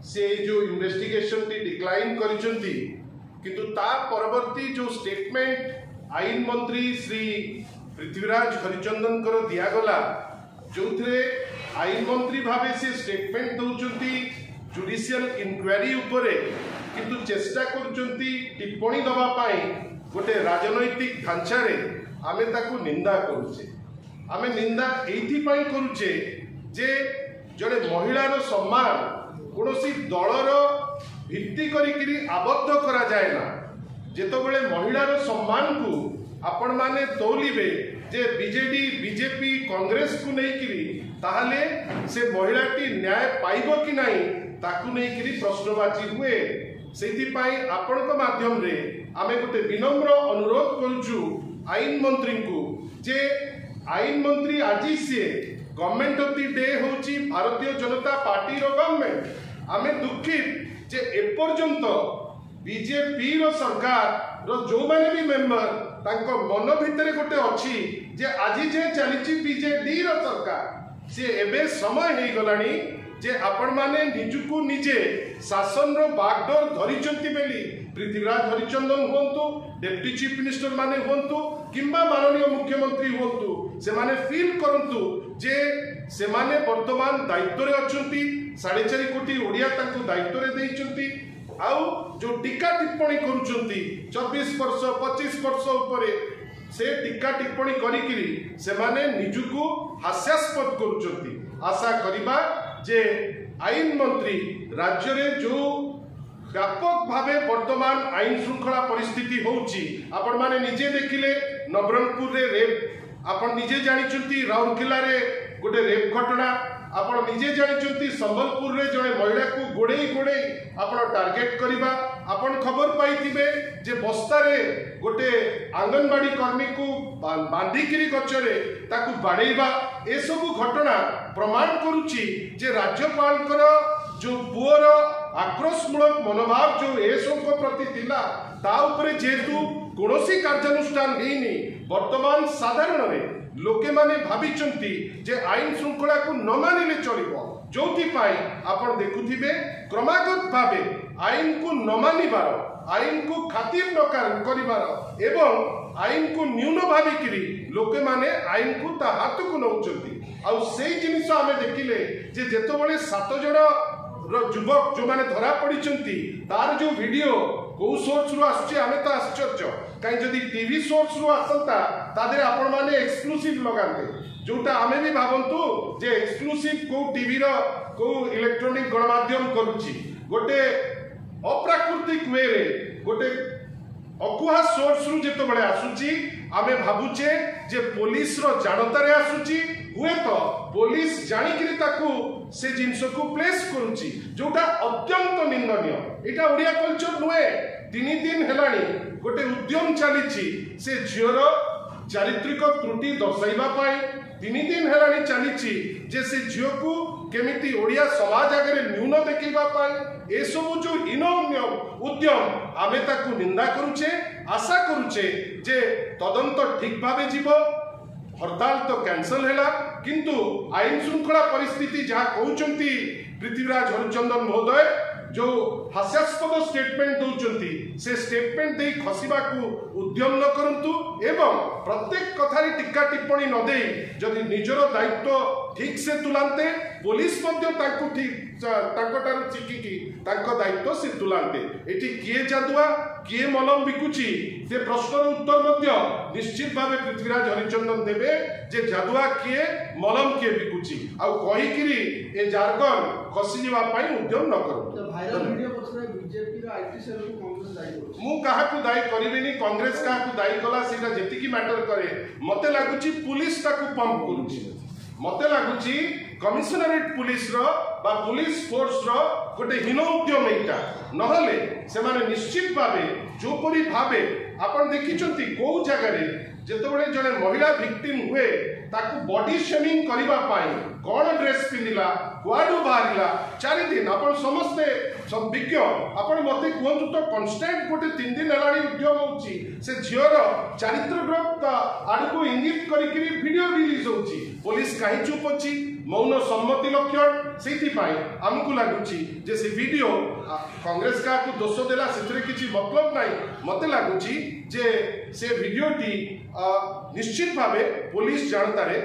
से जो investigation T decline करिसेंती किंतु ता परवर्ती जो स्टेटमेंट आईन मंत्री श्री पृथ्वीराज हरिचंदन कर दियागला जो थे आईन मंत्री भावे से स्टेटमेंट दौरान जुडिशियल इनक्वारी उपरे किंतु चेष्टा करुचंती टिप्पणी दबा पाई गोटे राजनैतिक ढांचारे आमे ताकू निंदा करुचे। आमे निंदा एथि पाई करुचे जे जड़े महिलार सम्मान कौनसी दलर भित्ति करी आबद्ध करा जाए ना। जेतबेले महिलार सम्मान को आपण माने तौलिबे जे बीजेडी बीजेपी कांग्रेस को लेकिरी ताहले से महिलाटी न्याय पाइबो कि नहीं ताकू लेकिरी प्रश्नबाची हुए। सेथिपाई आपणक माध्यम रे आमे गोटे विनम्र अनुरोध करूछु आईन मंत्री को जे आईन मंत्री आज सी गवर्नमेंट ऑफ द डे होची भारतीय जनता पार्टी रो गवर्नमेंट आमे दुखित जे एपर्यंत बीजेपी रो सरकार रो जो माने भी मेंबर तांको मन भितरे गोटे अछि जे आज जे चलीची बीजेडी रो सरकार से एबे समय हे गलानी जे आपण माने निजुकु निजे शासन रो बागडोर धरिचंती बेली पृथ्वीराज हरिचंदन होंतु डेप्टी चीफ मिनिस्टर माने होंतु किंबा माननीय मुख्यमंत्री होंतु से माने फील करंतु जे से माने वर्तमान दायित्व रे अछंती 4.5 कोटी ओडिया तांको दायित्व रे देइचंती आउ जो टीका टिप्पणी करूचंती 24 वर्ष 25 वर्ष ऊपर से टीका टिप्पणी करिकिरी से माने निजुकु हास्यास्पद करूचंती। आशा करिबा जे आईन मंत्री राज्य रे जो व्यापक भावे वर्तमान आईन श्रृंखला परिस्थिति होउची आपण माने निजे देखिले नवरंगपुर रे रेप आपण निजे जानिचंती राउरकेला रे गोटे रेप घटना आपण निजे जानिचंती संबलपुर रे जणे महिला को गोड़े गोड़े आपण टार्गेट करिबा आपण खबर पाइथिबे जे बस्ता रे गोटे आंगनबाड़ी कर्मी को बांधिकिरी गचरे ताकू बाड़ेबा ए सब घटना प्रमाण करुची जे राज्यपाल जो पुअर आक्रोशमूलक मनोभाव जो एसों प्रति थिला ता उपरे जेतु कोनोसी कार्यानुष्ठान हेनी वर्तमान साधारण रे लोके माने भाबिचंती जे आईन श्रृंखला को न मानिले चलिबो जोथि पाई आपण देखुथिबे क्रमागत भावे आईन को न मानिबार आईन को खातिर न करिबार एवं आईन को न्यून भाविकिरी लोके माने आईन को ता हाथ को नउचंती आ सेई जिनिस आमे देखिले जे जेतबेले 7 जण युवक जो माने धरा पड़िचंती तार जो वीडियो को सोर्स रु आछे आमे तो आश्चर्य कहीं जदि टीवी सोर्स रु आसंता तादरे आपण माने एक्सक्लूसिव लगाते जोटा आमे भी भाबंतु जे एक्सक्लूसिव को टीवी रो को इलेक्ट्रॉनिक गणमाध्यम करूची गोटे अप्राकृतिक वे रे गोटे अकुहा सोर्स रु जेतो बळे आसुची आमे भाबुचे जे पुलिस रो जानतारे आसुची हुए तो पुलिस जानिकिरी ताकू से जिनस को प्लेस करूची जोटा अत्यंत निंदनीय। एटा ओडिया कल्चर नुए 3 दिन हेलानी गोटे उद्यम चलीची से झियर चारित्रिक त्रुटि दर्शाइबा पाई 3 दिन हेलानी चलीची जे से झियो को केमिति ओडिया समाज आगे न्यून देखिबा पाई ए सब जो इनोन्य उद्यम आमे ताकू निंदा करूचे आशा करूचे जे तदंत ठीक भावे जीवो हड़ताल तो कैंसल है किंतु आईन श्रृंखला परिस्थिति जहाँ कहते पृथ्वीराज हरिचंदन महोदय जो हास्यास्पद स्टेटमेंट दौरान से स्टेटमेंट दे खसवा को उद्यम न करंतु एवं प्रत्येक कथारे टीका टिप्पणी न दे जदि निजर दायित्व ठीक से तुलांते पुलिस ठीक चिकिकी दायित्व से तुलांते एटी किए जादुआ किए मलम बिकुची से प्रश्नर उत्तर निश्चित भाव पृथ्वीराज हरिचंदन देवे जे जादुआ किए मलम किए बिकुची आउ कहीकिरी ए जार्गन खसी जीवा पाई उद्यम न करो। मु काहाकू दायी करिबिनी कांग्रेस काहाकू दायी कला सेटा जेतिकी मैटर करे मते लागुची पुलिस ताकू पंप करूची मते लागुची कमिशनरेट पुलिस रो बा पुलिस फोर्स रो गोटे हीन उद्यम एटा नहले से माने निश्चित भावे जो परी भावे आपण देखिचंती को जगह रे जेतबेले जने महिला विक्टिम हुए ताकू बॉडी शेमिंग करिबा पाई कोन ड्रेस पिंदिला कुआडू बाहरिला 4 दिन आपण समस्ते सब विज्ञ आपण मते कहंतु तो कांस्टेंट गोटे 3 दिन हेलाणी उद्यम होची से झियर चारित्रग्रत आडको इंगित करिकरी वीडियो रिलीज होची पुलिस काहे चुप अछि मौन सम्मति लक्षण से आमको लगुच जे से वीडियो कांग्रेस का दोष देला से किसी मतलब नहीं मत लगुच जे से वीडियोटी निश्चित भावे पुलिस जानतारे